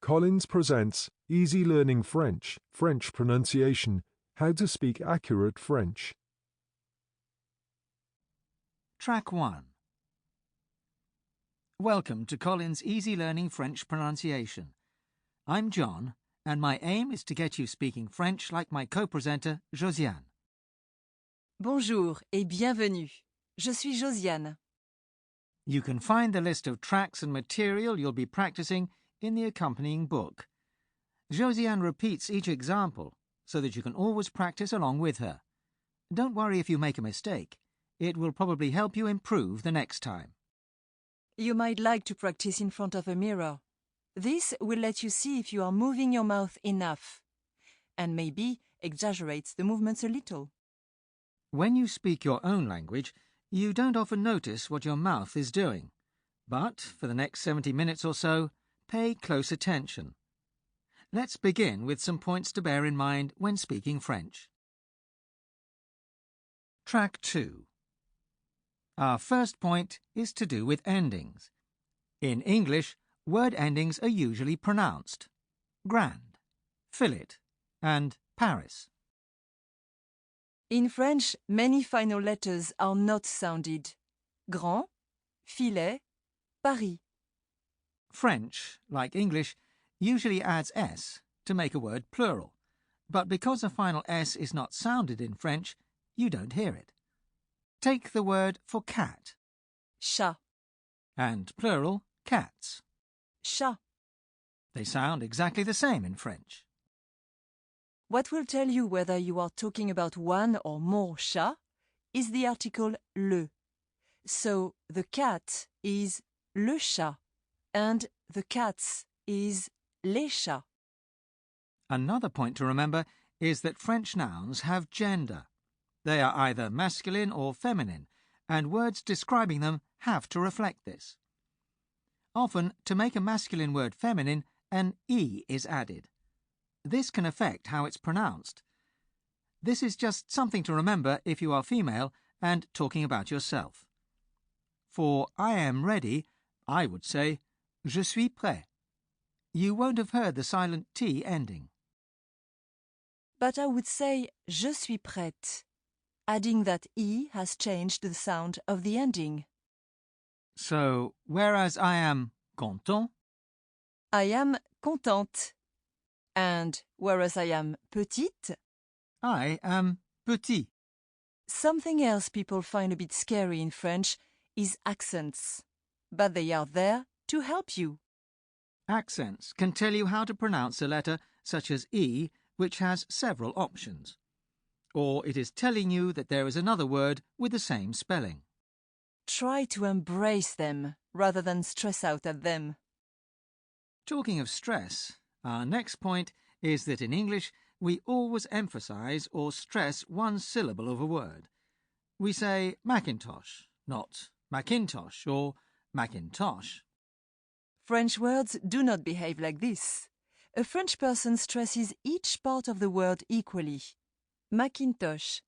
HarperCollins presents Easy Learning French, French Pronunciation, How to Speak Accurate French. Track 1. Welcome to Collins' Easy Learning French Pronunciation. I'm John, and my aim is to get you speaking French like my co-presenter, Josiane. Bonjour et bienvenue. Je suis Josiane. You can find the list of tracks and material you'll be practicing in the accompanying book. Josiane repeats each example so that you can always practice along with her. Don't worry if you make a mistake. It will probably help you improve the next time. You might like to practice in front of a mirror. This will let you see if you are moving your mouth enough, and maybe exaggerates the movements a little. When you speak your own language, you don't often notice what your mouth is doing. But for the next 70 minutes or so, pay close attention. Let's begin with some points to bear in mind when speaking French. Track 2. Our first point is to do with endings. In English, word endings are usually pronounced: grand, fillet, and Paris. In French, many final letters are not sounded: grand, filet, Paris. French, like English, usually adds S to make a word plural, but because a final S is not sounded in French, you don't hear it. Take the word for cat, Chat, and plural, cats. chat. They sound exactly the same in French. What will tell you whether you are talking about one or more chats is the article le. So the cat is le chat, and the cats is les chats. Another point to remember is that French nouns have gender. They are either masculine or feminine, and words describing them have to reflect this. Often, to make a masculine word feminine, an E is added. This can affect how it's pronounced. This is just something to remember if you are female and talking about yourself. For I am ready, I would say je suis prêt. You won't have heard the silent T ending. But I would say je suis prête, adding that E has changed the sound of the ending. So, whereas I am content, I am contente. And whereas I am petite, I am petit. something else people find a bit scary in French is accents. But they are there to help you. Accents can tell you how to pronounce a letter such as E, which has several options. Or it is telling you that there is another word with the same spelling. Try to embrace them rather than stress out at them. Talking of stress, our next point is that in English we always emphasize or stress one syllable of a word. We say Macintosh, not Macintosh or Macintosh. French words do not behave like this. A French person stresses each part of the word equally. Macintosh.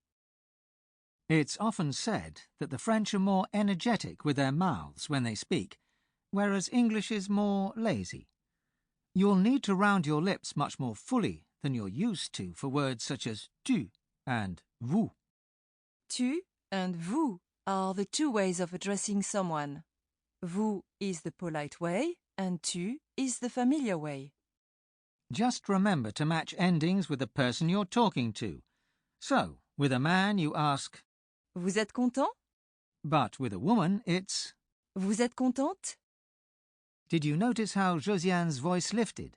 It's often said that the French are more energetic with their mouths when they speak, whereas English is more lazy. You'll need to round your lips much more fully than you're used to for words such as tu and vous. Tu and vous are the two ways of addressing someone. Vous is the polite way, and tu is the familiar way. Just remember to match endings with the person you're talking to. So, with a man you ask, Vous êtes content? but with a woman it's... Vous êtes contente? Did you notice how Josiane's voice lifted?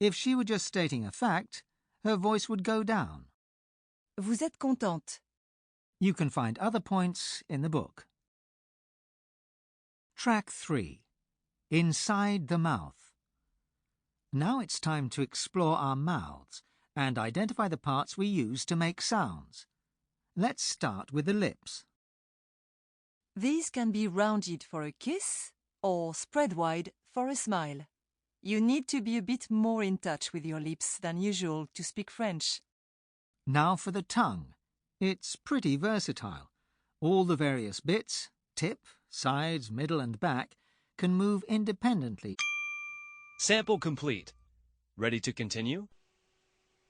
If she were just stating a fact, her voice would go down. Vous êtes contente? You can find other points in the book. Track 3. Inside the mouth. Now it's time to explore our mouths and identify the parts we use to make sounds. Let's start with the lips. These can be rounded for a kiss or spread wide for a smile. You need to be a bit more in touch with your lips than usual to speak French. Now for the tongue. It's pretty versatile. All the various bits, tip, sides, middle and back, can move independently. Sample complete. Ready to continue?